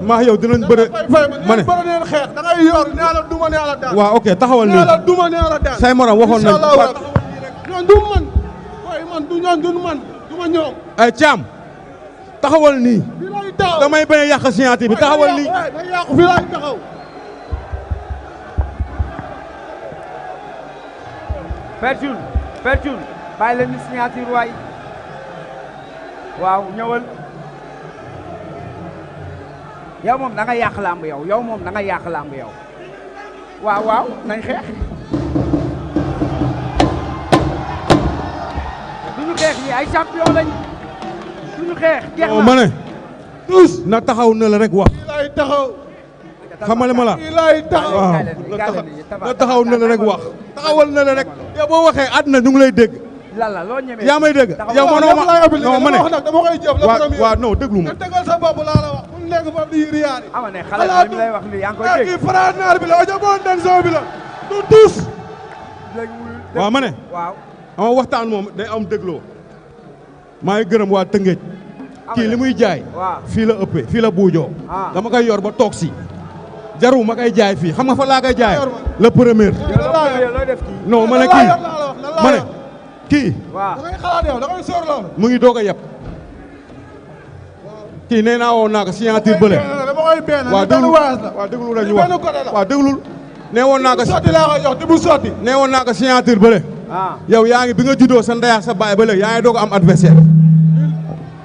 maa yow dinañ bëre ma ne bëre neen xeex da ngay yor nee la duma nee la daan. waaw ok taxawal nii nee la duma nee la daan. say morom waxoon nañ ñoom du man waaye man du ñoom du man du ma ñoom. ay Thiam taxawal nii fii lay taxaw damay bañ a yàq signature bi taxawal nii. day yàqu fii lay taxaw. Père Thioune bàyyi leen ni signature waay waaw ñëwal yow moom da nga yàq làmb yow moom da nga yàq làmb yow waaw nañ xeex duñu xeex ñi ay champion lañ duñu xeex jeex na ma ne tous na taxaw na la rek wax fii lay taxaw. xamale ma la fii lay taxaw. waaw na taxaw na la rek wax taxawal na la rek yow boo waxee àdduna ñu ngi lay dégg lala loo ñemee yaa may dégg yow mënoo ma non ma ne dama koy jëf la premier. waaw non déglu ma nga tegal sa bopp laa la wax mu nekk foofu di riyaani. ama ne xale bi li mu lay wax nii yaa ngi koy dégg kii Fra naar bi la ojo bon den soo bi la du tous. waaw ma ne waaw ama waxtaan moom day am dégloo maa ngi gërëm waa Tëngéej kii li muy jaay fii la ëppee fii la buujoo dama koy yor ba toog si jaru ma koy jaay fii xam nga fa laa koy jaay le premier non ma ne kii ma ne kii da ngay xalaat yow da ngay sóor loolu. mu ngi doog a yeb kii nee naa woon naa ko signature bële dama koy benn waaw benn déglu waas la. waaw déglu rek ñu wax benn côté la. waaw déglul nee woon naa ko sotti laa koy jox te bu sotti. nee woon naa ko signature bële yow yaa ngi bi nga juddoo sa ndey ak sa baay ba léegi yaa ngi doog a am adversaire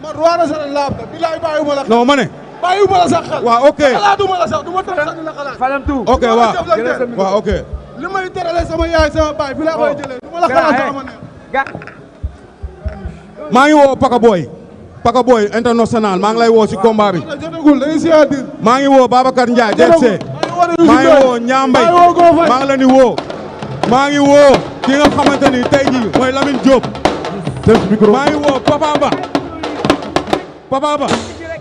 man roi de seen laab la bilaay bàyyiwuma la. non ma ne bàyyiwuma la sax xel. waaw ok xalaatuma la sax du ma tax sax la xalaat. falantu ok waaw ok li may terale sama yaay sama baay fi laa koy jëlee du ma la xalaat sax ma ne. maa ngi woo Paka Boy international maa ngi lay woo si combat bi jotagul dañuy signature. maa ngi woo Babacar Ndiaye DFC maa ngi woo Ñaambay maa ngi leen di woo maa ngi woo ki nga xamante ni tey jii mooy Lamine Diop maa ngi woo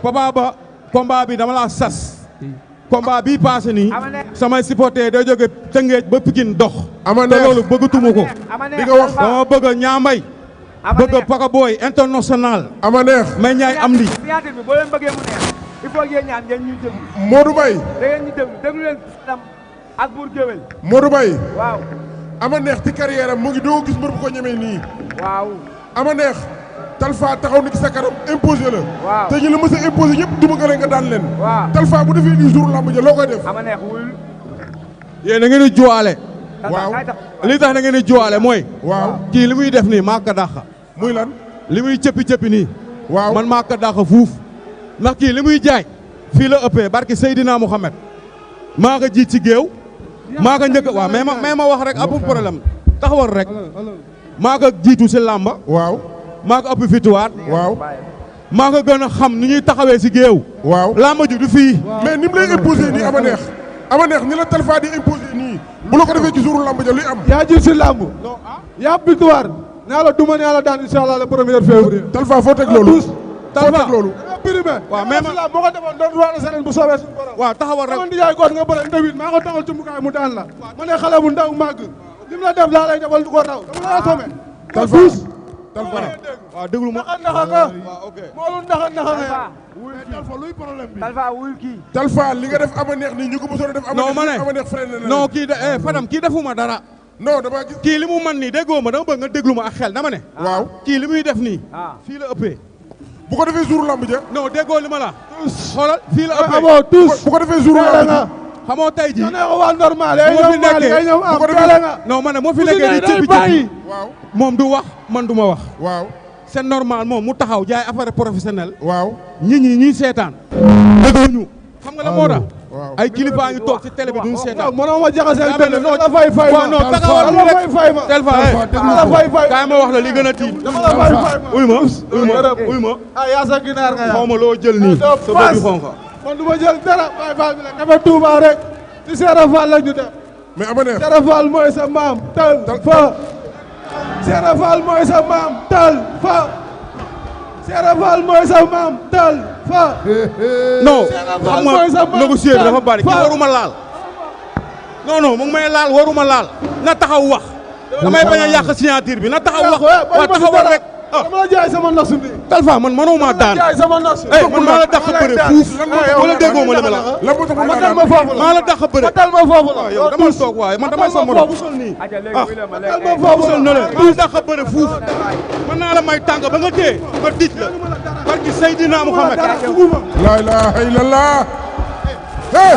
Papa Ba combat bi dama la sas combat bii passé nii samay supporter day jóge Tëngéej ba Pikine dox te loolu bëggatuma ko di nga wax dama bëgg Ñaambay bëgg Paka Boy international ama neex may ñaay am di signature bi boo leen bëggee mu neex il faut ngeen ñaan ngeen ñuy déglu Modou Mbaye da ngeen ñu déglu leen Fadam ak Bour Gueweul Modou Mbaye waaw ama neex ci carrière am mu ngi doo gis mbër bu ko ñemee nii waaw ama neex Talfa taxaw na ci sa kanam imposé la waaw te ñu la mës a imposé ñëpp duma nga leen nga daan leen waaw Talfa bu defee nii jour lamb ja loo koy def ama neex wul yéen da ngeen di juwaale waaw li tax da ngeen di juwaale mooy waaw kii li muy def nii maa ko dàq muy lan li muy cëppi nii waaw man maa ko dàq fuuf ndax kii li muy jaay fii la ëppee barki Seydina Mouhamed maa ko jiit ci géew maa ko njëkk waaw mais ma wax rek amul problème taxawal rek maa ko jiitu si làmba waaw maa ko ëpp victoire waaw maa ko gën a xam ni ñuy taxawee si géew waaw làmba ju du fii mais ni mu lay imposé nii ama neex ni la Talfa di imposé nii bu la ko defee ci jour lamb ja luy am yaa jiit si lamb yaa victoire naa la duma naa la daan incha allah le premier février Talfa foo teg loolu Talfa loolu primé waaw mais ma boo ko defoon doon roi de sarène bu soobee suñu borom waaw taxawal rek man di jaay goot nga bëre ndawit maa ko taxal cumbukaay mu daan la ma ne xale bu ndaw màgg lim la def laa lay defal du ko raw dama la somme Talfa waaw déglu ma ndaxa nga moolu ndaxa nga Talfa luy problème bi Talfa wul kii Talfa li nga def ama neex nii ñu ko mosoon a def ama neex freiné na non kii Fadam kii defuma dara non dama gis kii li mu man nii déggoo ma dama bëgg nga déglu ma ak xel dama ne waaw kii li muy def nii fii la ëppee bu ko defee jour lamb ja non déggoo li ma la xoolal fii la ëppee amoo tous bu ko defee jour lamb ja xamoo tey ji ne ko waa normal moo fi nekkee bu ko defee non ma ne moo fi nekkee di cëppi waaw moom du wax man du ma wax waaw c'est normal moom mu taxaw jaay affaire professionnel waaw ñi seetaan dégluñu xam nga la moo tax ay kilifa ngi toog ci télé bi duñu seetaan mënoo ma jaxase ak benn non la fay waaw non taxawal la fay fay ma Talfa la fay fay kaay ma wax la li gën a tiit dama la fay fay ma uy ma ah yaa sa ginaar nga xaw ma loo jël nii sa bëgg xonka man du ma jël dara fay fay bi la kafe Touba rek ci Serap Fall la ñu def mais ama neex Serap Fall mooy sa maam Talfa Serap Fall mooy sa maam Talfa Serap Fall mooy sa maam Talfa non xam nga négocier bi dafa bari kii waruma laal non mu ngi may laal waruma laal na taxaw wax damay bañ a yàq signature bi na taxaw wax waa taxawal rek dama la jaay sama nasu bi. Talfa man mënoo maa daan. jaay sama nasu. man maa la dàq bëre fuuf. wala déggoo ma li ma la. matal ma foofu la maa la dàq bëre. matal ma foofu la. yow dama toog waaye man damay sa morom. matal ma foofu la. maa la dàq bëre fuuf. mën naa la may tàng ba nga dee. ma dij la. barki Seydina Muhammad. la ilaha illallah. hey.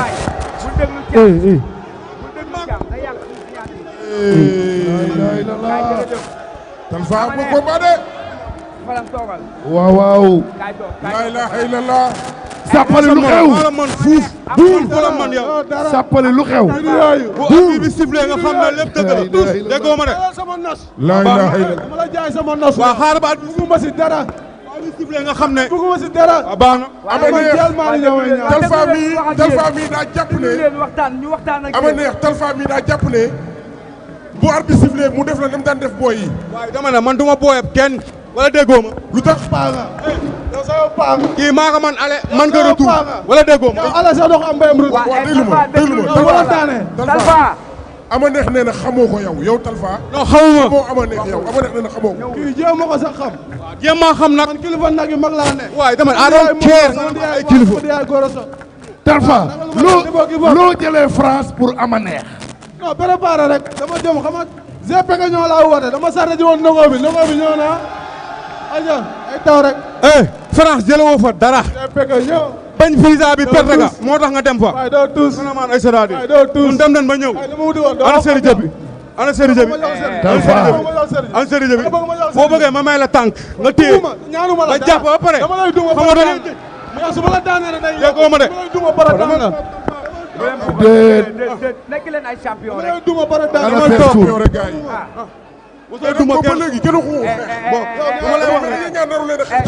la ilaha Talfa am ko ba de. waaw waaw. la ilaha illallah. Sàppali lu xew. maa la man fuuf. buum ko la man yow. Sàppali lu xew. bu arbitre bi sifflé nga xam ne lépp dëgg la. déggoo ma de. la ilaha illallah. dama la jaay sama nasu. waa xaaral ba arbitre bugguma si dara. bi sifflé nga xam ne. bugguma si dara. waaw baax na. ama neex Talfa mi daa jàpp ne. ñu waxtaan ak ama neex Talfa mi daa jàpp ne. bu arbitre sifflé mu def la nam daan def booy yi. waaye dama ne man du ma booyab kenn. wala déggoo ma. lu tax. yow sama paa nga. kii maa ko man ale man ko retour. wala déggoo ma. yow ala sa dox am mbéyam retour. waaw déglu ma wala daane. Talfa. ama neex nee na xamoo ko yow Talfa. non xamuma. xamoo ama neex yow ama neex nee na xamoo ko. kii jéem a ko sax xam. jéem maa xam nag. man kilifa nag yu mag laa ne. waaye dama ne I don't care ay kilifa. Talfa loo jëlee France pour ama neex. non préparé rek dama jëm xam nga GP nga ñoo laa woote dama sarre ji woon ndongo bi ñëw na aja ay taw rek. France jëlewoo fa dara. GP nga ñëw. bañ visa bi perte nga moo tax nga dem fa. waaye doo tuus. man ay séddaadi. waaye doo tuus ñun dem nañ ba ñëw. waaye dama wuti woon ana Serigne Jabi. ana Serigne Jabi. Talfa. ana Serigne Jabi. boo bëggee ma may la tànk nga téye. ñaanuma la nga jàpp ba pare. dama lay duma xam nga da ngay tëj. mais su ma la daanee rek day déggoo ma de. dama lay duma bara daan la. nekk leen ay champion dama rek. lay duma bara daan Dama la. teg suuf. yow rek gars yi. mosoo duma ba kenn. léegi kenn waxu. bon dama lay wax rek. rek ñaan naru leen a xeex.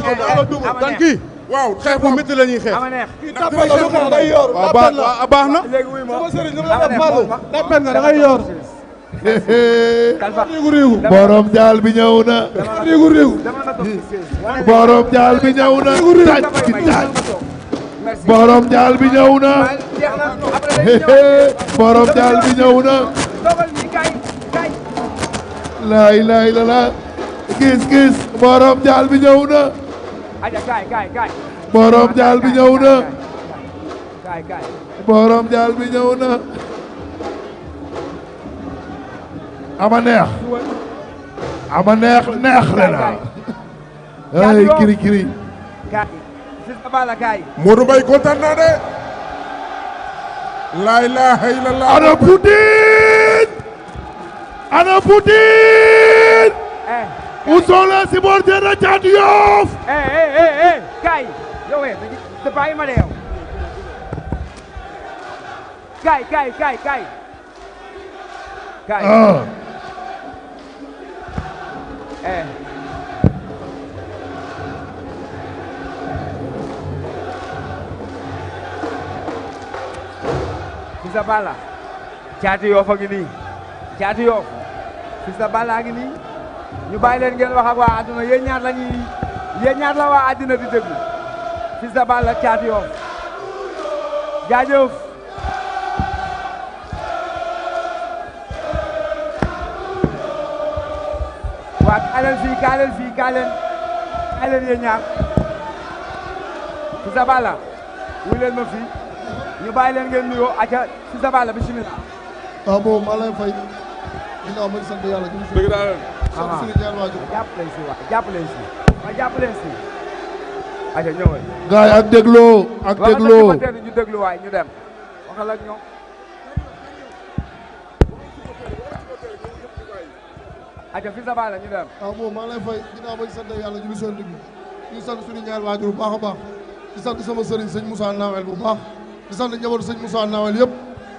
kan kii. waaw xeex bu métti la ñuy xeex. ama neex. kii tàppal la lu xeex day yor. waaw tàppal la baax na. léegi wuy ma. sama sëriñ dama la def Fallou. tàppal nga da ngay yor. Talfa. riigu. borom jaal bi ñëw na. riigu. dama na toog ci siège. borom jaal bi ñëw na. taaj ci taaj. merci. borom jaal bi ñëw na. jeex na après dañuy ñëw. borom jaal bi ñëw na. toogal nii kay. laa ilaaha illallaah. gis. borom jaal bi ñëw na. aja kay. borom jaal bi ñëw na. kay. borom jaal bi ñëw na. ama neex le na. ay kiri. kay. Fils Balla kay. Modou Mbaye kontaan naa de. la ilaha illallah. Ana Poutine. Où sont les supporters de Thiatou Yoff? kay. yow te bàyyi ma de yow. kay. kay. Fils Balla. Thiatou Yoff a ngi nii. Thiatou Yoff. Fils Balla a ngi nii. ñu bàyyi leen ngeen wax ak waa àdduna yéen ñaar la waa àddina di déglu. Fils Balla Thiatou Yoff. jaajëf. waa kaa leen yéen ñaar. Fils Balla. wuy leen ma fii. ñu bàyyi leen ngeen nuyoo aca Fils Balla bismillah. waaw boobu maa lay fay. ginnaaw ma sant yàlla. dëgg naa leen. sant suñu ñaar waajur. jàpp leen si. aca ñëwal. gaay ak dégloo. ñu déglu waay ñu dem. waxal ak ñoom. aca Fils Balla ñu dem. waaw boobu maa lay fay ginnaaw ma sant yàlla ñu ngi dugg. ñu sant suñu ñaar waajur bu baax a baax. di sant sama sëriñ sëñ Moussa Nawel bu baax. di sant njabootu sëñ Moussa Nawel yëpp.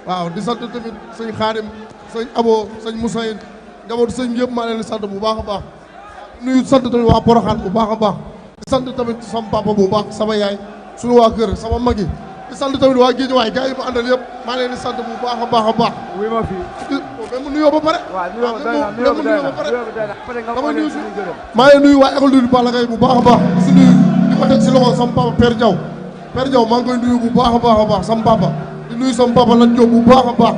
waaw di sant tamit sëñ Xaadim sëñ Abo sëñ Moussa Yin njabootu sëñ yëpp maa leen di sant bu baax a baax. nuyu sant tamit waa Porokhane bu baax a baax. di sant tamit sama papa bu baax sama yaay suñu waa kër sama mag yi. di sant tamit waa Guédiawaye gars yi ma àndal yëpp maa leen di sant bu baax a baax a baax. wuy ma fii. même mu nuyoo ba pare. waaw nuyoo bi doy na. maa ngi nuyu waa école du Balla Gaye bu baax a baax. di si nuyu di ko teg si loxo sama papa Père Diaw. Père Diaw maa ngi koy nuyu bu baax a baax a baax sama papa. di nuyu sama papa Lat Diop bu baax a baax.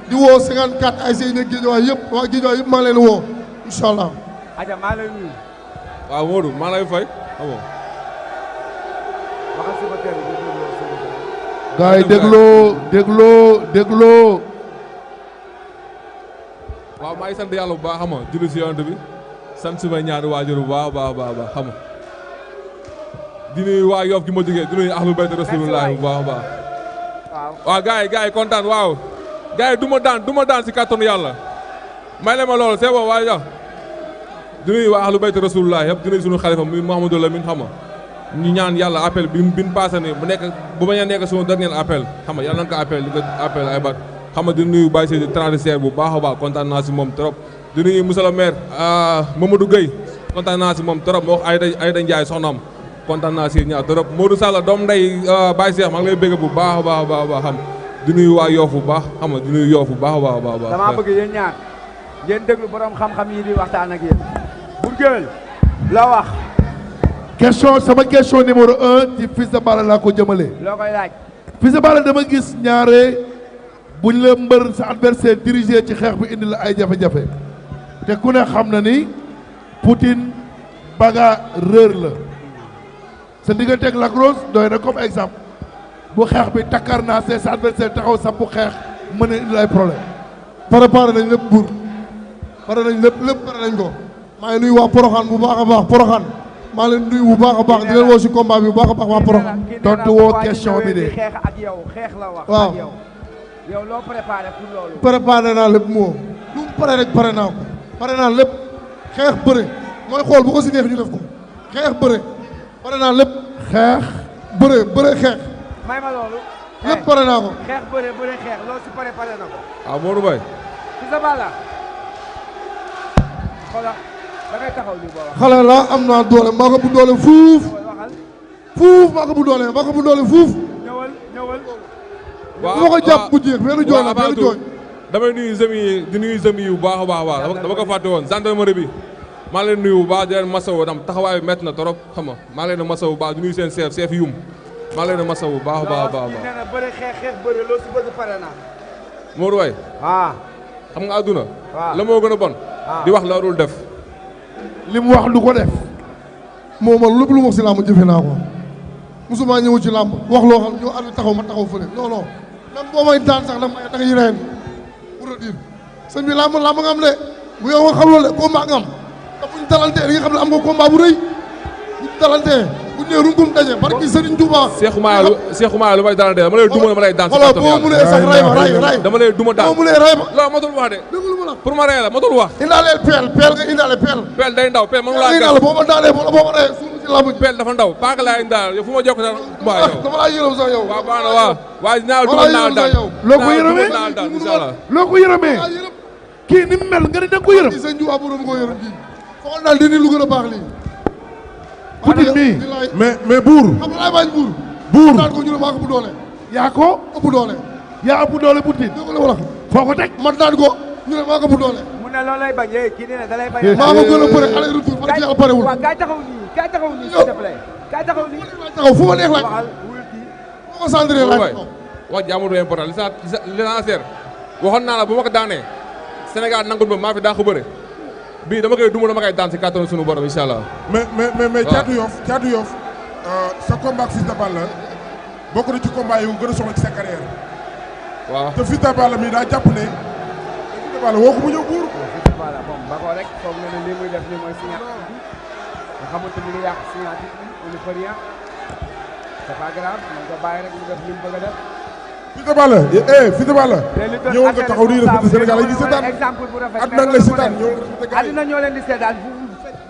di woo 54 ay sey nekk Guédiawaye yëpp waa Guédiawaye yëpp maa ngi leen di woo incha allah. aja maa lay nuyu. waaw Modou maa lay fay xam nga. gars yi dégloo. waaw maa ngi sant yàlla bu baax xam nga julli si yonent bi sant sumay ñaari waajur bu baax xam nga. di nuyu waa Yoff gi ma jógee di nuyu ahlu bayt rasulullah bu baax a baax. waaw gars yi kontaan waaw. gars yi du ma daan si kàttanu yàlla. may leen ma loolu c'est bon waaye jox. di nuyu waa ahlu bayt rasulullah yëpp di nuyu sunu xalifa muy Mouhamadou Lamine xam nga. ñu ñaan yàlla appel bi ñu passé nii bu bañ a nekk sunu dernier appel xam nga yàlla na ko appel di ko appel ay bat xam nga di nuyu Baye Seydi transitaire bu baax a baax kontaan naa si moom trop. di nuyu monsieur le maire Mamadou Gueye kontaan naa si moom trop moo wax Ayda Ndiaye soxnaam kontaan naa si ñaar trop Modou Sall doom ndey Baye Cheikh maa ngi lay bëgg bu baax a baax xam di nuyu waa Yoff bu baax xam nga di nuyu Yoff bu baax a baax. damaa bëgg yéen ñaar ngeen déglu borom xam-xam yi di waxtaan ak yéen. Bour Gueweul la wax. sama question numéro 1 ci Fils de Balla laa ko jëmale. loo koy laaj. Fils de Balla dama gis ñaare buñ la mbër sa adversaire dirigé ci xeex bi indi la ay jafe-jafe te ku ne xam na ni Poutine bagarreur la sa diggante ak Lac Rose doy na comme exemple bu xeex bi takkar naa see sa adversaire taxaw sa bu xeex mën a indi ay problème. préparé nañ lépp Bour pare nañ lépp pare nañ ko maa ngi nuyu waa Porokhane bu baax a baax Porokhane maa leen nuyu bu baax a baax di leen woo si combat bi bu baax a baax waa Porokhane. tontu woo question bi de. xeex ak yow xeex la wax. waaw yow loo préparé pour loolu. préparé naa lépp moo lu mu pare rek pare naa ko pare naa lépp xeex bëre mooy xool bu ko si neex ñu def ko xeex bëre pare naa lépp xeex bëre xeex. may ma loolu. lépp pare naa ko. xeex bëre xeex loolu si pare na ko. waaw Modou Mbaye. Fils de Balla. xoolal da ngay taxaw nii boo wax. xale la am naa doole maa ko bu doole fuuf maa ko bu doole fuuf. ñëwal. bu ma ko jàpp bu jeex benn jooy la benn jooy. damay nuyu zemi di nuyu zemi yu baax a baax dama ko fàtte woon gendarmerie bi maa leen nuyu bu baax di leen masawu tam taxawaay bi métti na trop xam nga maa leen masawu bu baax di nuyu seen chef yum maa leen masawu bu baax a baax. nee na bëre xeex bëre loo si bëgg pare naa. Modou Mbaye. xam nga àdduna. la moo gën a bon. di wax la dul def. li mu wax du ko def. moo man lépp lu mu wax si làmb jëfe naa ko musuma ñëw ci làmb wax loo xam ñoo ànd taxaw ma taxaw fële non non même boo may daan sax dama da nga yireen pour dire sëñ bi làmb nga am de bu yow nga xam loolu de combat nga am te buñ dalantee di nga xam ne am nga combat bu rëy buñ dalantee buñ nee runkum daje barki Sëriñ Tuuba Cheikh Oumar lu may dalantee dama lay duma dama lay daan xoolal boo mu nee sax ray dama lay duma daan boo mu nee ray ma loolu matul wax de déglu ma la pour ma rey la matul wax indaaleel peel nga indaale peel day ndaw peel mënu laa indaale boo ma daanee boo ma rey suuf si làmb peel dafa ndaw paaka laa indaal yow fu ma jokk sax waaw yow dama laa yërëm sax yow waaw baax na waaw waaye dinaa duma naa daan loo ko yërëmee inshallah loo ko yërëmee kii ni mu mel nga ni da nga ko yërëm sëñ Diouf borom ko yërëm kii foog daal dindi lu gën a baax lii Poutine bii mais Bour xam nga laay bañ Bour daan ko ñu ne maa ko ëpp doole yaa ko ëpp doole yaa ëpp doole Poutine dégg la wala foo ko teg man daan ko ñu ne maa ko ëpp doole mu ne loolu lay bañ kii nee na da lay bañ. maa ko gën a bëre aller retour parce que yàlla parewul waaw kaay taxaw nii s'il te plaît kaay taxaw nii. taxaw fu ma neex laaj waxal wul kii. fu ma centré laaj wax jaamu du important l'essentiel waxoon naa la bu ma ko daanee Sénégal nangul ba maa fi daa ko bëre bii dama koy duma dama koy daan si kàttanu sunu borom incha allah. mais Thiatou Yoff sa combat ak Fils de Balla bokk na ci combat yu gën a soxla ci sa carrière. waaw te Fils de Balla mi daa jàpp ne Fils de Balla woo ko mu ñëw Bour. Fils de Balla moom ba ko rek foog na ne lii muy def nii mooy signature bi nga xamante ni ngi yàq signature bi on ne peut rien c'est pas grave man ko bàyyi rek mu def li mu bëgg a def. Fils de Balla Fils de Balla ñëwoon nga taxaw di respecté Sénégal yi di seetaan exemple bu rafet àdduna nga lay seetaan ñëw àddina ñoo leen di seetaan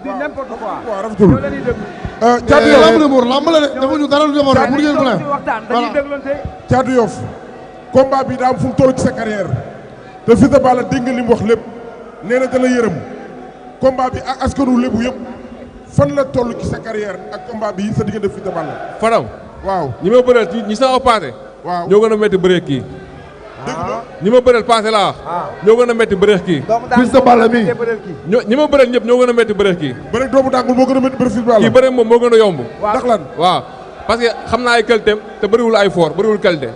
di n'importe quoi waaw rafetul ñoo leen di déglu Thiatou Yoff lamb de Mbour lamb la de defuñu dara lu defoon rek pour ngeen ko di waxtaan dañuy déglonte Thiatou Yoff combat bi daa am fu mu toll ci sa carrière te Fils de Balla dégg nga li mu wax lépp nee na da la yërëm combat bi ak askanu lébu yëpp fan la toll ci sa carrière ak combat bi sa diggante Fils de Balla Fadam waaw ñi ma bëreel ñi sama passé waaw ñoo gën a métti bëreek kii dégg nga ñi ma bëreel passé laa ñoo gën a métti bëreek kii Fils de Balla mi ñi ma bëreel ñëpp ñoo gën a métti bëreek kii bëreek doomu dàngul moo gën a métti bëreek Fils de Balla kii bëreek moom moo gën a yomb ndax lan waaw parce que xam naa ay qualité te bëriwul ay fort bëriwul qualité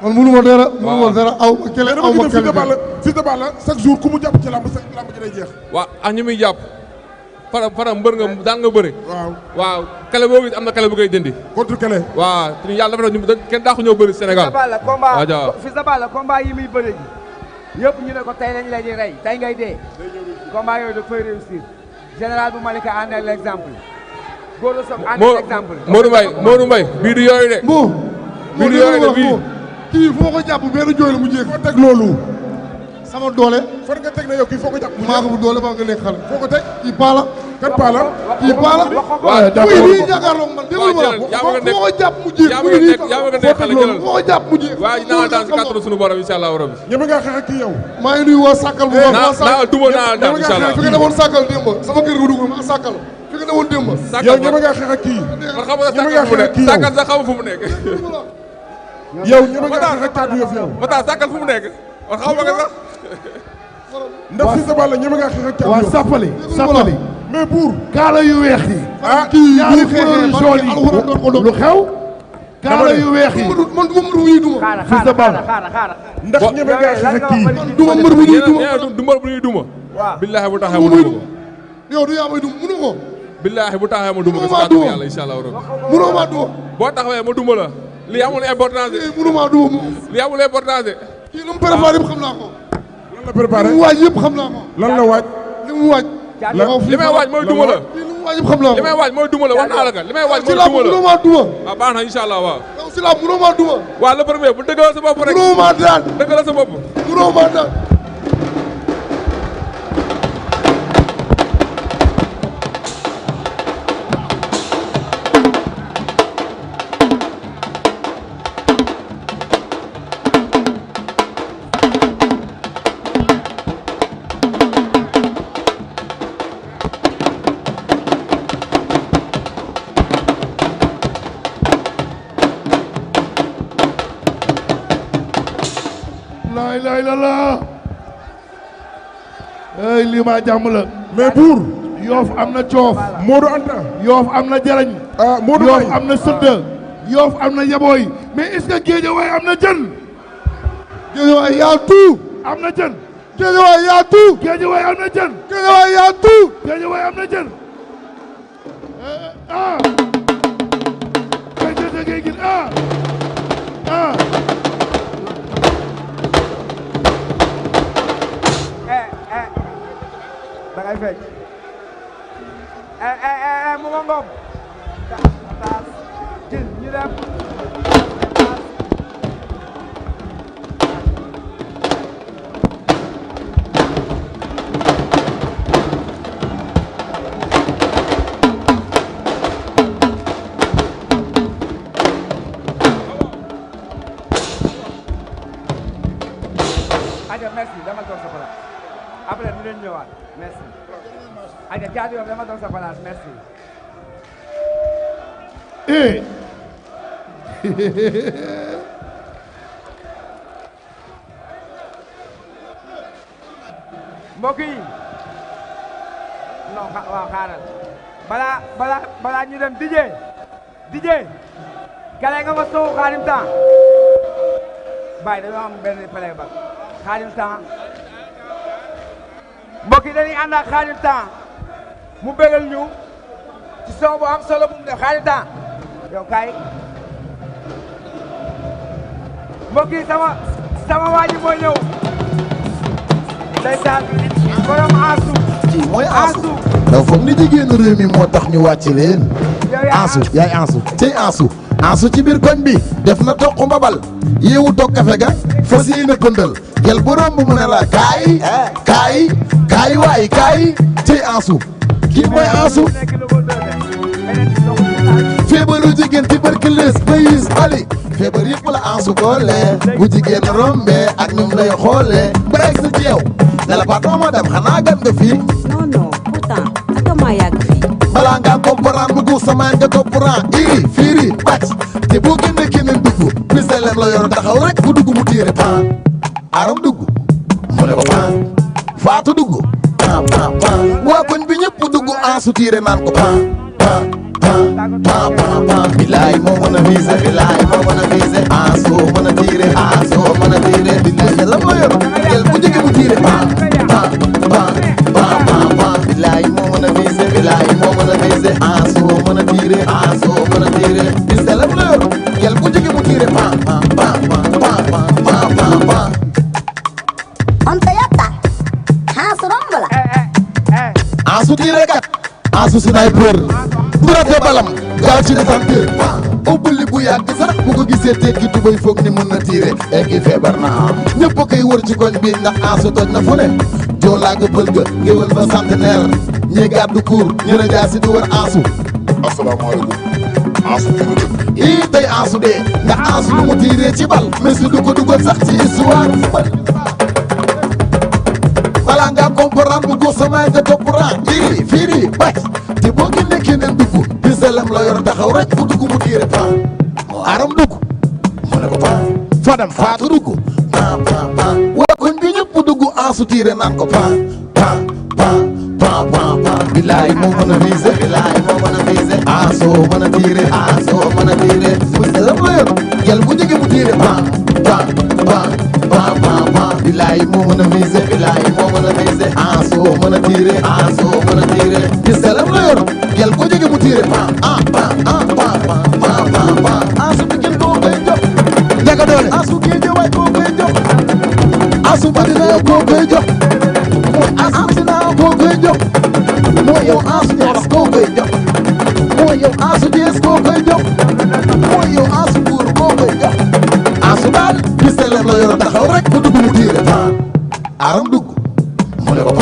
man mënu ma dara mënu ma dara aw kele mais aw dama ma gis ne kele Fils de Balla chaque jour ku mu jàpp ci lamb ji day jeex waaw ak ñi muy jàpp Fara mbër nga daan nga bëri. waaw kale boobu it am na kale bu koy dindi. contre kale. waaw te yàlla dafa ñu kenn daaxu ñëw bëri Sénégal. Fils de Balla combat yi muy bëri ji yëpp ñu ne ko tey lañ lay di rey tey ngay dee. combat yooyu daf fay réussir. général bu Malika ànd ak l'exemple. Golo Sock ànd ak l'exemple. Modou Mbaye bii du yooyu de. bii du yooyu de bii. kii foo ko jàpp benn jooy la mu jéeg. foo teg loolu. sama doole. fan nga teg na yow kii foo ko jàpp. maa ko bu doole maa nga nekk xale. foo ko teg. kii paala. kan paala. kii paala. waaw muy nii jàkkaarloog man déglu ma la. foo ko jàpp mu jéeg. muy nii yaa ma nga nekk xale jëlal. foo ko jàpp mu jéeg. waaw dinaa la daan si kàttanu suñu borom incha allah rabbi. ñeme nga xeex ak kii yow. maa ngi nuyu waa Sàkkal bu baax. naa duma naa la daan incha allah. fi nga demoon Sàkkal démb sama kër ga dugg ma Sàkkal fi nga demoon démb. yow ñeme nga xeex ak kii. man xam nga Sàkkal sax xamu fu mu nekk. yow ñeme nga xeex ak Caatu Yoff yow. Mata Sàkkal fu mu nekk man xaw ma nga sax. ndax Fils de Balla ñeme nga xeex ak Caatu Yoff. Sappali mais buur. kaala yu weex yi. kii ñaari couleur jaune yi lu xew. kaala yu weex yi. man du ma mbër bu ñuy duma. Fils de Balla. ndax ñeme nga xeex ak kii. du ma mbër bu ñuy duma. du mbër bu ñuy duma. billaahi bu taxee ma duma ko. yow du yaa may duma mënu ko. billaahi bu taxee ma duma ko si kàddu yàlla incha allah rabbi. mënoo maa duma. boo taxawee ma duma la. li amul importance de. mënoo maa duma. li amul importance de. kii lu mu préparé yëpp xam naa ko. lan la préparé li mu waaj yëpp xam naa ko. lan la waaj. li mu waaj. li may waaj mooy duma la. li mu waaj yëpp xam naa ko. li may waaj mooy duma la wax naa la ka li may waaj mooy si la duma la. mënoo maa duma. waaw baax na incha allah waaw. yow si la mënoo maa duma. waaw le premier bu dëggal sa bopp rek. mënoo maa daan. dëggal sa bopp. mënoo maa daan. laa ilaaha illallaah. ay lii maa jàmm la. mais buur. Yoof am na coof. Modou Anta. Yoof am na jarañ. Modou Yoof Mbaye. am na sëdd. Yoof am na yabooy. mais est-ce que Géejawaay am na jën. Géejawaay yaa tout. am na jën. Géejawaay yaa tout. Géejawaay am na jën. Géejawaay yaa tout. Géejawaay am na jën. ah. kay jënd ngay gis ah. ah. da ngay fecc mu nga ngom taas jël ñu dem aja merci dama toog sa place après ñu leen ñëwaat merci aja Caatu Yoff dama toog sa place merci mbokk yi non waaw xaaral balaa ñu dem DJ kale nga ma sow Khadim Temps bàyyi dañoo am benn playback Khadim Temps mbokk yi dañuy ànd ak Khadim Temps mu bégal ñu ci sow bu am solo bu mu def Khadim Temps yow kay mbokk yi sama waa ji moo ñëw ndeysaan borom Ansu kii mooy Ansu dafa foog ni jigéenu réew mi moo tax ñu wàcc leen Ansu yaay Ansu cey Ansu ci biir koñ bi def na toq mbabal yeewu toog kafe ga fas yéene këndal gel bu romb mu ne la kaay waay kaay cey Ansu kii mooy Ansu feebaru jigéen tuberculose bayis bali feebar yëpp la Ansu boole bu jigéen rombe ak ñum lay xoole break sa ci yow ne la patron madame xanaa gan nga fii non pourtant naka maa yàgg fii balaa ngaa comprendre bu guus sama nga topp ran iri fiiri bàcc te boo génne keneen dugg pistolet la yor taxaw rek bu dugg mu tiire pan aram dugg mu ne ko pan faatu dugg pan waa koñ bi ñëpp dugg Ansu tiire naan ko pan bilaay moo mën a visé bilaay moo mën a visé Ansu mën a tiire Ansu mën a tiire bilaay lam la yor jël bu jóge mu tiire pan bilaay moo mën a visé bilaay tiire kat Ansu sniper du rate balam gaaw ci défenseur ubbali bu yàgg sax bu ko gisee tekki tubay foog ni mën na tiire eggi feebar na ñëpp a koy wër ci koñ bi ndax Ansu toj na fu ne joolaa nga bël ga géwël ba centenaire ñi gàddu kuur ñu ne jaasi di wër Ansu asalaamaaleykum Ansu tiire dëgg ii tey Ansu dee ndax Ansu lu mu tiiree ci bal Messi du ko dugal sax ci histoire football balaa nga comprendre bu góor sama nga topp ran iri fiiri bàcc te boo génnee keneen dugg pistolet la yor taxaw rek fu dugg mu tiire pan aram dugg mu ne ko pan fadam faatu dugg pan waa koñ bi ñëpp dugg Ansu tiire naan ko pan bilaay moo mën a visé bilaay moo mën a visé Ansu mën a tiire Ansu mën a tiire pistolet la yor gel bu jege mu tiire pan bilaay moo mën a visé bilaay moo mën a visé Ansu mën a tiire Ansu mën a tiire pistolet la yor gel bu jege mu tiire Ansu Pikine koo koy jox jaga doole Ansu Géejawaay koo koy jox Ansu Madina koo koy jox mooy Ansu Madina koo koy jox mooy yow Ansu Thiès koo koy jox mooy yow Ansu Thiès koo koy jox mooy yow Ansu Mbour koo koy jox Ansu daal pistolet la yor taxaw rek fu dugg mu tiire aram dugg mu ne ko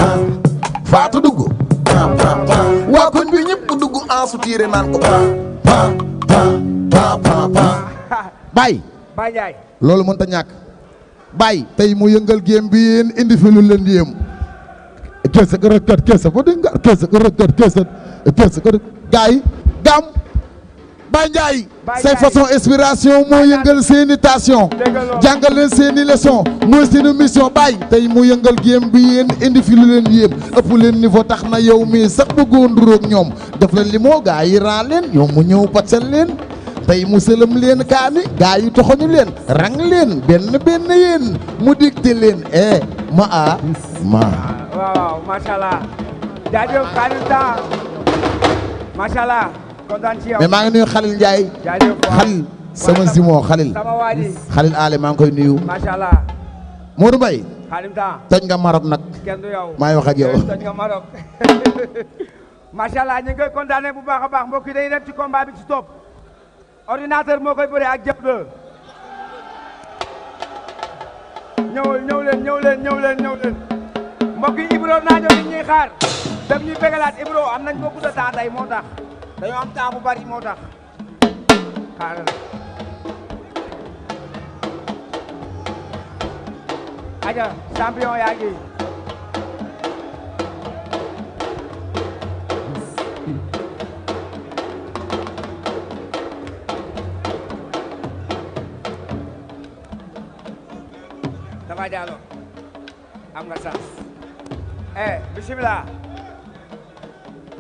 faatu dugg waa koñ bi ñëpp dugg Ansu tiire naan ko Baye loolu mënta ñàkk Baye tey mu yëngal géem bi yéen indi fi lu leen yéem kees ak rëkkat kees fa di nga kees ak rëkkat kees ak gaay gam Baye Ndiaye say façon inspiration moo yëngal seeni station jàngal leen seeni leçon mooy seeni mission Baye tey mu yëngal géem bi yéen indi fi lu leen yéem ëpp leen niveau tax na yow mii sax bëggoon duróog ñoom def leen li moo gaa yi ran leen yow mu ñëw patsel leen tey mu sëlëm leen kaani gaa yi toxoñu leen rang leen benn yéen mu digte leen waaw macha allah jaajëf Khalil Ta macha allah kontaan ci yow mais maa ngi nuyu Khalil Ndiaye Khalil sama zimo Khalil Khalil Ale maa ngi koy nuyu macha allah Modou Mbaye Khalil Ta toj nga Maroc nag kenn du yow maay wax ak yow toj nga Maroc macha allah ñu ngi koy kontaane bu baax a baax mbokk yi dañuy dem ci combat bi ci topp ordinateur moo koy bëree ak jëf de ñëw leen mbokk yi Ibro naa ñëw nit ñuy xaar daf ñuy begalaat Ibro am nañ beaucoup de temps tey moo tax dañoo am temps bu bari moo tax xaaral aja champion yaa ngi Tafa Diallo am nga chance bismillah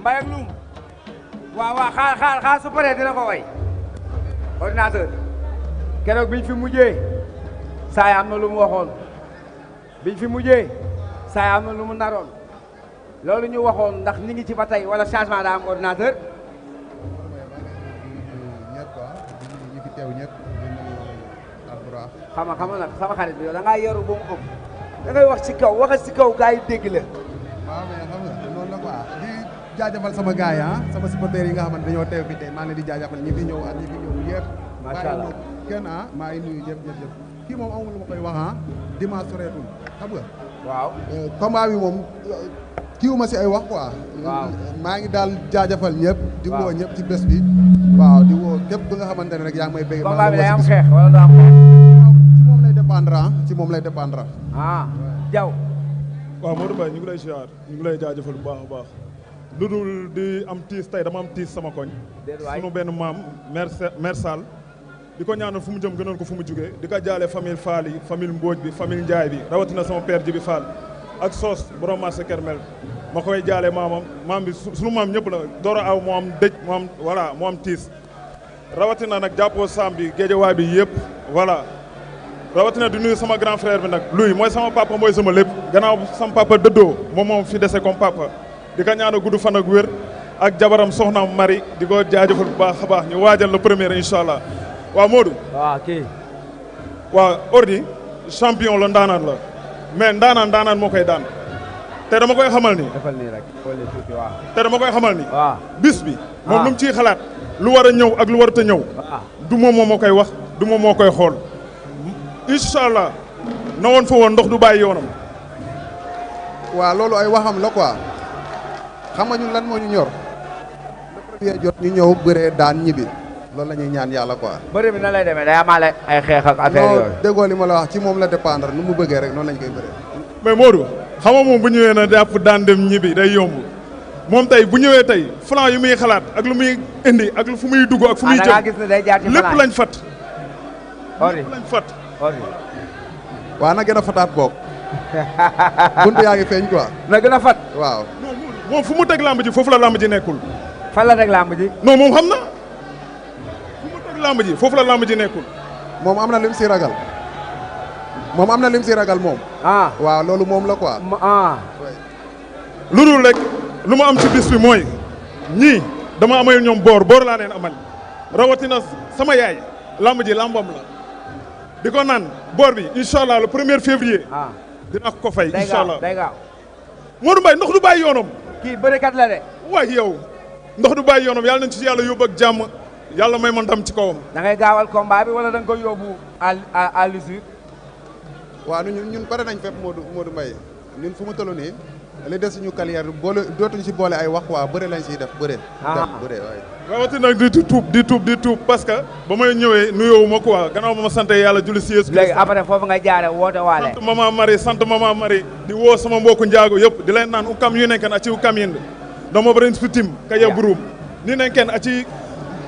Mbaye ak Loum waaw xaar su paree dina ko way ordinateur keroog biñ fi mujjee saay am na lu mu waxoon biñ fi mujjee saay am na lu mu naroon loolu ñu waxoon ndax ni ngi ci ba tey wala changement daa am ordinateur ñi fi teew ñëpp xam nga nag sama xarit bi yow da ngaa yoru ba mu ëpp da ngay wax ci kaw waxal ci kaw gars yi dégg la waaw mais xam nga noonu la quoi di jaajëfal sama gars yi sama supporters yi nga xamante dañoo teew fi tey maa ngi leen di jaajëfal ñi fi ñëw ak ñi fi ñëw yëpp macha allah kenn maa ngi nuyu ñëpp kii moom amul lu ma koy wax dimanche soreetul xam nga waaw combat bi moom kiiwuma si ay wax quoi waaw maa ngi daal jaajëfal ñëpp di woo ñëpp ci bés bi waaw di woo képp bi nga xamante ne rek yaa ngi may bëgg combat bi day am xeex wala du am ci moom lay dépendre Diaw waaw Modou Mbaye ñu ngi lay ziar ñu ngi lay jaajëfal bu baax a baax lu dul di am tiis tey dama am tiis sama koñ sunu benn maam mère Sall di ko ñaanal fu mu jëm gënal ko fu mu jugee di ko jaale famille Fall yi famille Mbodj bi famille Ndiaye bi rawatina sama père Jibi Fall ak Sos borom marché Kermel ma koy jaale maam bi sunu maam ñëpp la Dora aw moo am dëj moo am tiis rawatina nag jàppoo Sam bi Géejawaay bi yëpp voilà rawatina di nuyu sama grand frère bi nag Louis mooy sama papa mooy sama lépp gannaaw sama papa dëddoo moom fi dese comme papa di ko ñaanal gudd fan ak wér ak jabaram soxnaam Marie di ko jaajëfal bu baax a baax ñu waajal le premier incha allah waaw Modou. waaw kii. waaw Ordi champion la ndaanaan la mais ndaanaan moo koy daan te dama koy xamal ni. defal nii rek xoolal tuuti waaw. te dama koy xamal ni. waaw bis bi. moom lu mu ciy xalaat. lu war a ñëw ak lu warut a ñëw. du moom moo koy wax du moom moo koy xool. incha allah na woon fa woon ndox du bàyyi yoonam. waaw loolu ay waxam la quoi xam nga ñun lan moo ñu ñor. le premier jot ñu ñëw bëree daan ñibbi loolu la ñuy ñaan yàlla quoi. bëri bi na lay demee day amaale ay xeex ak affaire yooyu. non déggoo li ma la wax ci moom la dépendre nu mu bëggee rek noonu lañ koy bëree. mais Modou xam nga moom bu ñëwee na jàpp daan dem ñibbi day yomb moom tey bu ñëwee tey flan yu muy xalaat ak lu muy indi ak fu muy dugg ak fu muy jëm gis ne day jaar ci lépp lañ fat. lépp lañ fat. waaw na gën a fataat boog. buntu yaa ngi feeñ quoi. na gën a fat. waaw. moom fu mu teg lamb ji foofu la lamb ji nekkul. fan la teg lamb ji. non moom xam na fu mu teg lamb ji foofu la lamb ji nekkul. moom am na lim si ragal. moom am na lim si ragal moom. waaw loolu moom la quoi. lu dul rek lu ma am ci bis bi mooy ñii dama amayul ñoom boor laa leen amal rawatina sama yaay lamb ji lambam la di ko naan boor bi incha allah le 1er février. dina ko fay incha allah day gaaw Modou Mbaye ndox du bàyyi yoonam. kii bërekat la de. waaye yow ndox du bàyyi yoonam yàlla nañ ci yàlla yóbbu ak jàmm yàlla may ma ndam ci kawam. da ngay gaawal combat bi wala da nga koy yóbbu à l'usure. waaw ñun pare nañ fépp Modou Mbaye ñun fu mu toll nii li des suñu carrière boole dootuñu si boole ay wax waa bëre lañ siy def bëre. bëre waaye. rawatina di tuub parce que ba may ñëwee nuyoo ma quoi gannaaw ma sant yàlla julli si Yeesu. léegi après foofu nga jaare woote waale. sant mama Marie di woo sama mbokku njaago yëpp di leen naan ukam yu nekken aci ukam yinde dama baren spitim kaya burum ni nekken aci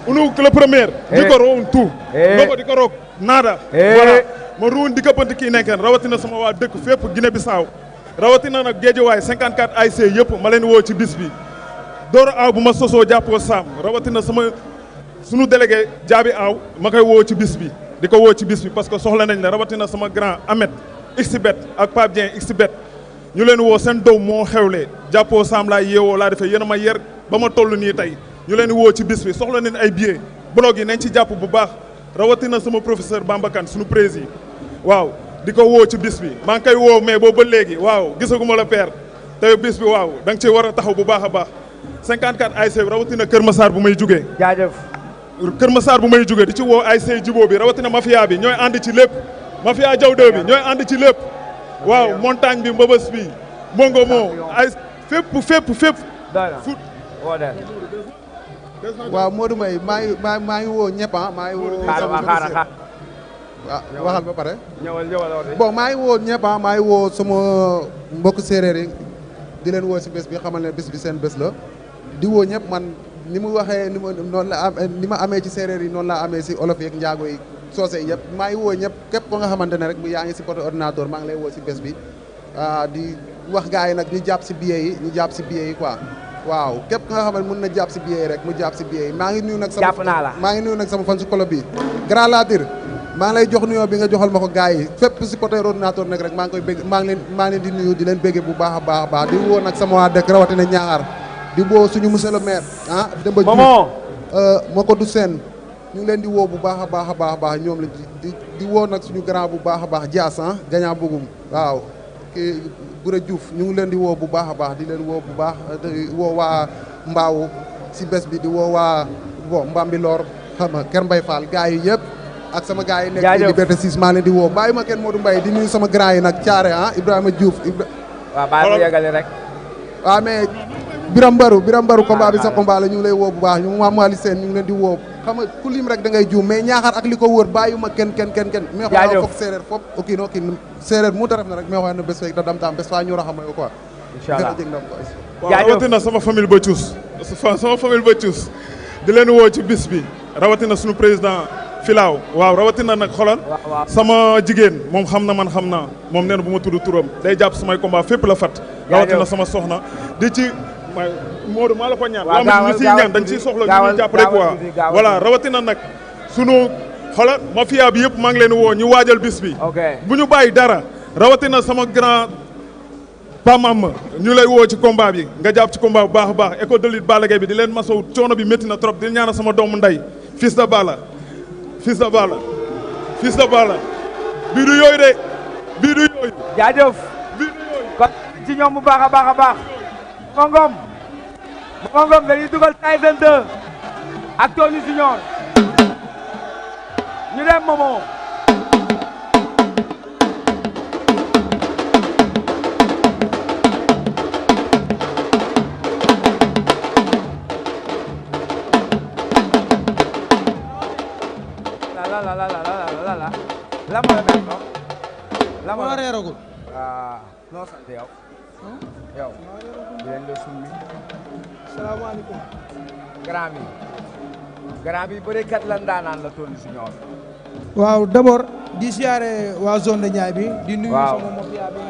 unu le premier di ko roon tout noko di ko roog naada voilà ma ruun di këppante kii nekken rawatina sama waa dëkk fépp Guinée Bissau rawatina nag Géejawaay 54 ASC yëpp ma leen woo ci bis bi Doro aaw bu ma sosoo jàppoo Sam rawatina sunu délégué jaabi aaw ma koy woo ci bis bi di ko woo ci bis bi parce que soxla nañ la rawatina sama grand Ahmed Xbet ak Pape Dieng Xbet ñu leen woo seen doom moo xewle jàppoo Sam laa yeewoo laa defee yéen a ma yer ba ma toll nii tey ñu leen woo ci bis bi soxla nañ ay billets blog yi nañ ci jàpp bu baax rawatina sama professeur Bamba Kane sunu président waaw di ko woo ci bis bi maa ngi koy woo mais boobu ba léegi waaw gisaguma la père te bis bi waaw da nga ci war a taxaw bu baax a baax 54 ASC rawatina Kër Massar bu may jugee. jaajëf. Kër Massar bu may jugee di ci woo ASC Jibo bi rawatina mafia bi ñooy ànd ci lépp mafia Jawdo bi ñooy ànd ci lépp waaw montagne bi mbëbës bi bongo moo ay fépp. waaw Modou Mbaye maa ngi woo ñëpp maa ngi woo. xaaral waaw waxal ba pare. ñëwal bon maa ngi woo ñëpp maa ngi woo sama mbokk séeréer yi di leen woo si bés bi xamal ne bés bi seen bés la di woo ñëpp man ni mu waxee ni ma amee ci séeréer yi noonu laa amee si olof yeeg njaago yi soose yi yëpp maa ngi woo ñëpp képp ko nga xamante ne rek yaa ngi si poto ordinateur maa ngi lay woo si bés bi di wax gars yi nag ñu jàpp si billets yi quoi waaw képp nga xam ne mën na jàpp si billets yi rek mu jàpp si billets yi maa ngi nuyu nag sama fan si club bi Grand Latir maa ngi lay jox nuyoo bi nga joxal ma ko gars yi fépp si côté ordinateur nag rek maa ngi koy bégg maa ngi leen di nuyu di leen bégge bu baax a baax di woo nag sama waa dëkk rawatina Ñaaxar di woo suñu monsieur le maire Demba Diouf Makodou Sène ñu ngi leen di woo bu baax a baax ñoom la di woo nag suñu grand bu baax a baax Dias gagnant bugum waaw kii Gura Diouf ñu ngi leen di woo bu baax a baax di leen woo bu baax di woo waa Mbaaw si bés bi di woo waa Mbambilor xam nga Kër Mbay Fall gars yi yëpp ak sama gars yi nekk ci Liberté 6 maa leen di woo bàyyi ma kenn Modou Mbaye di nuyu sama grand yi nag Thiaré Ibrahima Diouf waaw bàyyi ma yegale rek waaw mais Biram Mbaru combat bi sa combat la ñu ngi lay woo bu baax ñu Mame Waly Sène ñu ngi leen di woo xam nga ku lim rek da ngay juum mais Ñaaxar ak li ko wër bàyyi ma kenn mais xoolal foog séeréer fop okii no kii séeréer mu ta ref na rek mais xoolal na bés fekk da dam tam bés fa ñu raxama yo quoi inchallah waaw rawatina sama famille ba Thious di leen woo ci bis bi rawatina suñu président Filaaw waaw rawatina nag xolal sama jigéen moom xam na man xam naa moom nee na bu ma tudd turam day jàpp samay combat fépp la fat rawatina sama soxna di ci Modou maa la ko ñaan lam ñu siy ñaan dañ ciy soxla ñu ñuy jàpp rek waa voilà rawatina nag sunu xolal mafia bi yëpp maa ngi leen woo ñu waajal bis bi bu ñu bàyyi dara rawatina sama grand Pamam ñu lay woo ci combat bi nga jàpp ci combat bu baax a baax école de lutte Balla Gaye bi di leen masaw coono bi métti na trop di ñaanal sama doomu ndey fils de Balla bii du yooyu de bii du yooyu jaajëf bii du yooyu ci ñoom bu baax a baax a baax Momo Ngom dañuy dugal Tyson 2 ak Tony Junior ñu dem Momo la mo la no la mo reeragul noo sant yow leen la summi salaamaaleykum grand bi bërekat la ndaanaan la Tony Junior waaw d'abord di siyaare waa zone de Niayes bi di nuyu sama mafia bi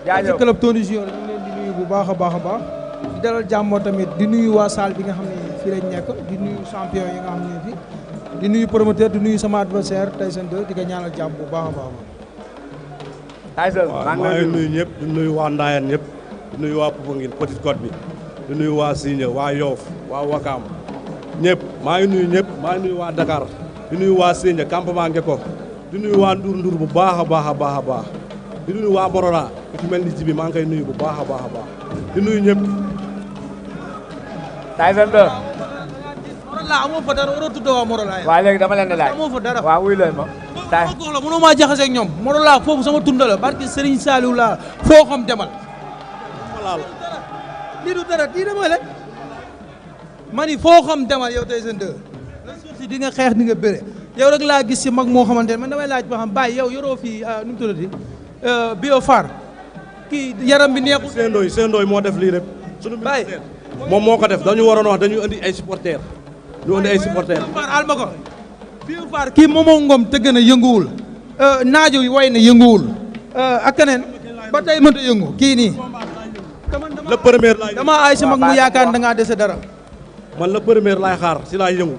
jaajëf club Tony Junior ñu leen di nuyu bu baax a baax a baax di dalal jàmmoo tamit di nuyu waa salle bi nga xam ne fii lañ nekk di nuyu champion yi nga xam ne fii di nuyu promoteur di nuyu sama adversaire Tyson 2 di ko ñaanal jàmm bu baax a baax Tyson maa ngi nuyu ñëpp di nuyu waa Ndayane ñëpp di nuyu waa Popenguine Petite Côte bi di nuyu waa Sindia waa Yoff waa Wakam ñëpp maa ngi nuyu ñëpp maa ngi nuyu waa Dakar di nuyu waa Sindia campement Ngeko di nuyu waa Ndour bu baax a baax a baax a baax di nuyu waa Morona ku ci mel ni Jibi maa ngi koy nuyu bu baax a baax a baax di nuyu ñëpp. Tyson 2. Morona amoo fa dara waroo tuddee waa Morona. waaw léegi dama leen di laaj amoo fa dara. waaw wuy leen ma. ma gox la mënoo maa jaxase ak ñoom Morona foofu sama tunda la barki Serigne Saliou la foo xam demal. lii du dara lii dama leen. ma ni foo xam demal yow Tyson 2. la suuf di nga xeex di nga bëre. yow rek laa gis si mag moo xamante ne man damay laaj ba xam bàyyi yow yoroo fii nu mu tuddati Biofar kii yaram bi neexul. Seen Ndoye moo def lii rek. sunu ministère moom moo ko def dañu waroon wax dañu indi ay supporters. ñu indi ay supporters. Biofar al ma ko Biofar kii Momo Ngom tëgg na yënguwul. naajo yi way na yënguwul. ak keneen ba tey mënta yëngu kii nii. le premier laay dama ay si mag mu yaakaar da ngaa dese dara. man le premier laay xaar si laay yëngu.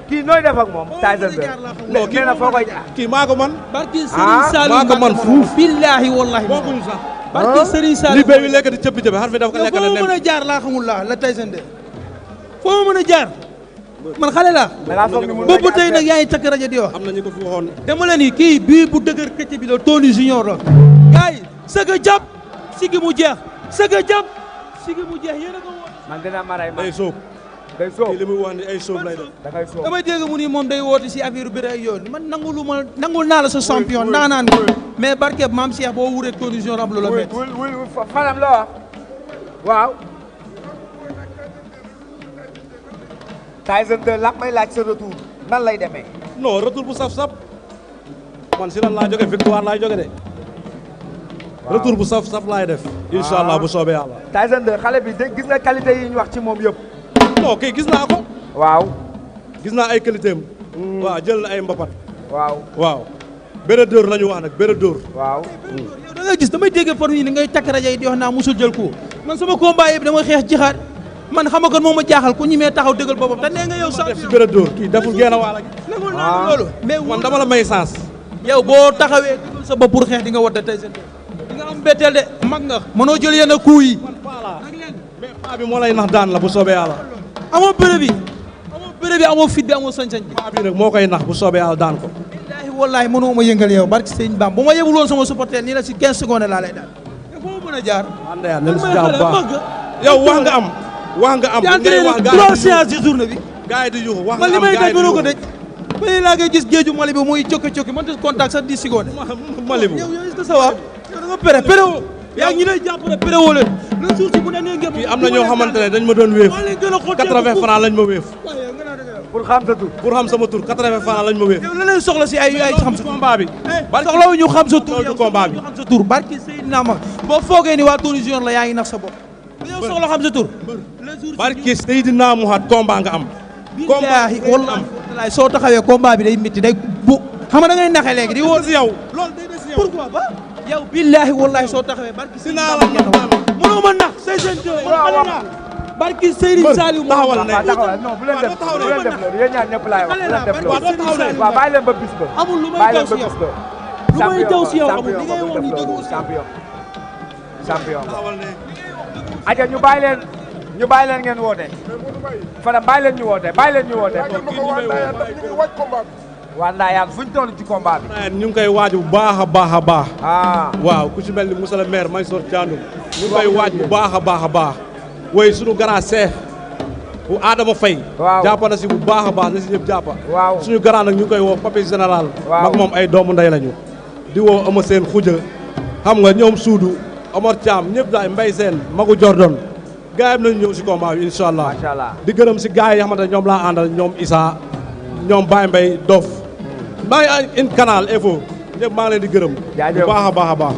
kii nooy def ak moom Tyson 2. non kii nee na foo koy jaar. kii maa ko man. barki Serigne Saliou maa ko man fuuf. billaahi wallaahi. bokkuñu sax. barki Serigne Saliou li béy bi lekk di cëppi cëppi xar fi daf ko lekk foo ma mën a jaar laa xamul la Tyson 2. foo ma mën a jaar. man xale la. boobu tey nag yaa ngi takk rajo di wax. am na ñu ko fi waxoon. dama leen ni kii bii bu dëgër këcc bi la Tony Junior la. gars yi sëgg a jàpp sigi mu jeex sëgg a jàpp sigi mu jeex yéen a ko woon. man dina maray ma day soob. day soob kii li muy wax ni ay soob lay def. dafay soob damay dégg mu ni moom day woote si affaire bi ay yoon man nangul naa la sa champion ndaanaan mais barke maam Cheikh boo wureeg Tony Junior am lu la métti. fanam la wax waaw. Tyson 2 la may laaj sa retour nan lay demee. non retour bu saf-saf man si lan laa jóge victoire laay jóge de. retour bu saf-saf laay def. incha allah bu soobee yàlla. Tyson 2 xale bi gis nga qualité yi ñu wax ci moom yëpp. non kii gis naa ko. waaw. gis naa ay qualité am. waaw jël na ay mbapat. waaw waaw. bëre dóor la ñu wax nag bëre dóor. waaw. yow da ngay gis damay dégg par ni ngay takk rajo yi di wax naa musul jël ko man sama combat yëpp dama xeex jixaat man xam nga moo ma jaaxal ku ñi mee taxaw dëggal boppam te nee nga yow sax def si bëre dóor kii deful génn waala gi. nangul naa loolu mais man dama la may sens. yow boo taxawee dëggal sa bopp pour xeex di nga wadda tey seen di nga am betteel de mag nga mënoo jël yenn coup yi mais paa bi moo lay nax daan la bu soobee yàlla. amoo bëre bi amoo fit bi amoo sañ-sañ bi paa bi nag moo koy nax bu soobee yàlla daan ko. billaahi wallaahi mënoo ma yëngal yow barki sëñ Bam bu ma yebul woon sama supporter nii la si 15 secondes laa lay daan te foo mën a jaar nañ si jàmm baax yow wax nga am wax nga am ngay wax trois séances ci journée bi gars yi di yuuxu wax nga man li am may gars daj yi di mënoo ko yuuxu dëj ba laa ngay gis géeju Mali bi muy cokki man te contact sax 10 secondes Mali bu yow est-ce que ça va yow da nga pere woo yaa ngi ñi lay jàpp rek pere woo leen le jour si bu ne nee ngeen fii am na ñoo xamante ne dañ ma doon wéef 80 francs lañ ma wéef pour xam sa tur pour xam sama tur 80 francs lañ ma wéef yow la leen soxla si ay xam sa combat bi soxlawu ñu xam sa tur loolu du combat bi xam sa tur barki Seydina ma boo foogee ni waa Tony Junior la yaa ngi nax sa bopp yow soxla xam sa tur barki Seydina Muhammad combat nga am billaahi wallaahi soo taxawee combat bi day métti day bu xam nga da ngay naxe léegi di woo si yow loolu day des yow pourquoi pas yow billaahi wallaahi soo taxawee barki dinaa la mënoo ma nax Tyson 2 barki Serigne Saliou taxawal ne taxawal non bu leen def loolu yéen ñaar ñëpp laay wax bu leen def loolu waaw bàyyi leen ba bis ba amul lu may daw si yow lu may daw si yow amul li ngay wax ni dëgg champion aja ñu bàyyi leen ngeen woote Fadam bàyyi leen ñu woote waa Ndayane fuñ toll ci combat bi. Ndayane ñu ngi koy waaj bu baax a baax a baax. waaw ku ci mel ni monsieur le maire Mansour Thiandoum. ñu ngi koy waaj bu baax a baax a baax. woy suñu grand chef bu Adama Faye. waaw jàpp na si bu baax a baax na si ñëpp jàppa. waaw suñu grand nag ñu ngi koy woo papi général. waaw mag moom ay doomu ndey lañu. di woo ama seen xuja xam nga ñoom Suudu Omar Thiam ñëpp daay Mbay Seen Magu Jordan gars yi nañu ñëw si combat bi incha allah. macha allah di gërëm si gars yi nga xamante ne ñoom laa àndal ñoom Issa ñoom Baye Mbay Dof maa ngi in canal info ñëpp maa ngi leen di gërëm. jaajëf bu baax a baax a baax.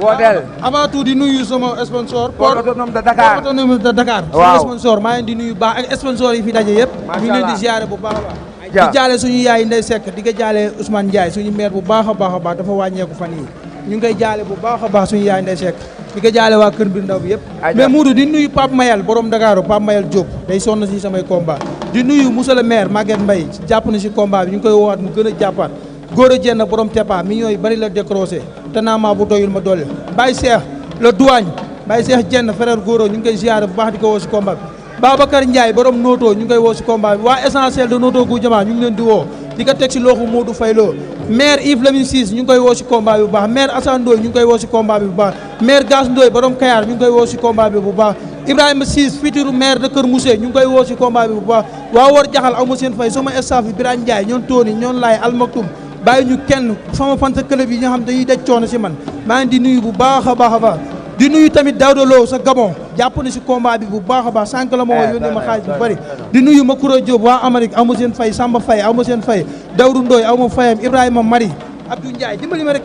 wooteel. avant tout di nuyu sama sponsor. Port autonome de Dakar Port autonome de Dakar. waaw sama sponsor maa ngi leen di nuyu baax ak sponsor yi fi daje yëpp. macha allah ñu ngi leen di ziare bu baax a baax. di jaale suñu yaay Ndeye Seck di ko jaale Ousmane Ndiaye suñu maire bu baax a baax a baax dafa wàññeeku fan yi ñu ngi koy jaale bu baax a baax suñu yaay Ndeye Seck di ko jaale waa Kër Mbir Ndaw bi yëpp. mais Moodu di nuyu Pape Mayal borom Dakar Pape Mayal Diop day sonn si samay combat di nuyu monsieur le maire Maguette Mbaye jàpp na si combat bi ñu ngi koy woowaat mu gën a jàppaat góor a jenn borom tepa millions yi bari la décroché te naa maa bu doyul ma dolli Baye Cheikh le douane Baye Cheikh jenn frère góor ñu ngi koy ziare bu baax di ko woo si combat bi Babacar Ndiaye borom Noto ñu ngi koy woo si combat bi waa essentiel de Noto gu jamaa ñu ngi leen di woo di ko teg si loxo Modou Faye Lo maire Yves Lamine Ciss ñu ngi koy woo si combat bi bu baax maire Assane Ndoye ñu ngi koy woo si combat bi bu baax maire Gas Ndoye borom Kayar ñu ngi koy woo si combat bi bu baax Ibrahima Ciss futur maire de Kër Mousse ñu ngi koy woo si combat bi bu baax waa war jaxal aw ma seen fay sama staff bi Birane Ndiaye ñoon Tony ñoon Laay Almaktoum bàyyi ñu kenn sama fanta club yi nga xam dañuy daj coono si man maa ngi di nuyu bu baax a baax a baax di nuyu tamit Daouda Lo sa Gabon jàpp na si combat bi bu baax a baax sànq la ma woo yónnee ma xaalis bu bëri di nuyu Makura Diop waa Amérique aw ma seen fay Samba Faye aw ma seen fay Dawru Ndoy aw ma fayam Ibrahima Mari Abdou Ndiaye dimbali ma rek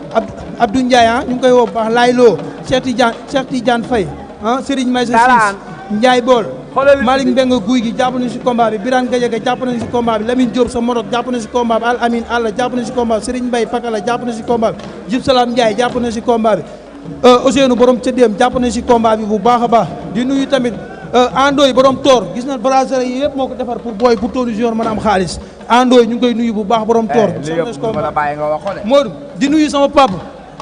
Abdou Ndiaye ñu ngi koy woo bu baax Laay Lo Cheikh Tidiane Faye Serigne Maysa Ciss Ndiaye Bool Malick Mbengue guy gi jàpp nañu si combat bi Birane Gadiaga jàpp nañu si combat bi Lamine Diop sa Morok jàpp na si combat bi Al Amin Alla jàpp na si combat bi Serigne Mbaye Pakala jàpp na si combat bi Jib Salam Ndiaye jàpp na si combat bi Ousseynou borom Cëddeem jàpp na si combat bi bu baax a baax di nuyu tamit Andoy borom Toor gis na brasserie yi yëpp moo ko defar pour booy pour Tony Junior mën a am xaalis Andoy ñu ngi koy nuyu bu baax borom Toor Modou di nuyu sama papa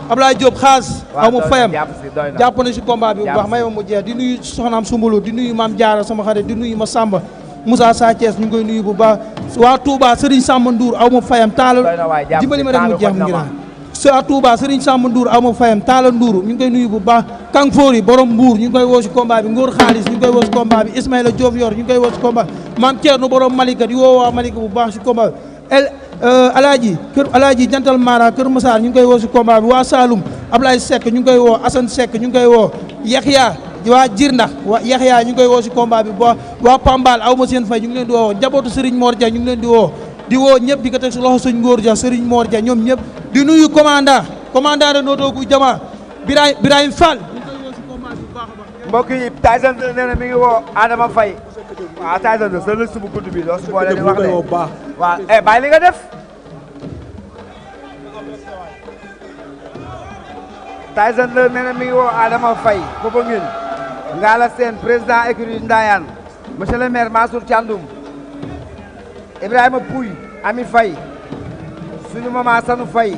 Ablaye Diop xaas aw ma fayam jàpp na si combat bi bu baax may ma mu jeex di nuyu soxnaam Sumbulu di nuyu Maam Jaara sama xarit di nuyu ma Samba Moussa Sa Thiès ñu ngi koy nuyu bu baax waa Touba Serigne Samba Ndour aw ma fayam taala dimbali ma rek mu jeex mu ngi naan waa Touba Serigne Samba Ndour aw ma fayam taala Ndour ñu ngi koy nuyu bu baax Kang Fori borom Mbour ñu ngi koy woo si combat bi Ngor Xaalis ñu ngi koy woo si combat bi Ismaïla Diop yor ñu ngi koy woo si combat bi Maam Thierno borom Malika di woo waa Malika bu baax si combat bi Alaaji Jantal Mara Kër Massar ñu ngi koy woo si combat bi waa Saloum Ablaye Seck ñu ngi koy woo Assane Seck ñu ngi koy woo Yaxya waa Jirndax waa Yaxya ñu ngi koy woo si combat bi waa Pambal aw ma seen fay ñu ngi leen di woo njabootu Serigne Mor Dia ñu ngi leen di woo ñëpp di ko teg si loxo sëñ Ngor Dia Serigne Mor Dia ñoom ñëpp di nuyu commandant de Noto gu Jama Birahim Fall ñu ngi koy woo si combat bi bu baax a baax mbokk yi Tyson nee na mi ngi woo Adama Faye waaw Tyson sa liste bu gudd bi doo si boole di wax de waaw bàyyi li nga def Tyson nee na mi ngi woo Adama Faye booba ngeen Ngala Sène président écurie Ndayane monsieur le maire Mansour Thiandoum Ibrahima Pouy Ami Faye suñu maman Sanu Faye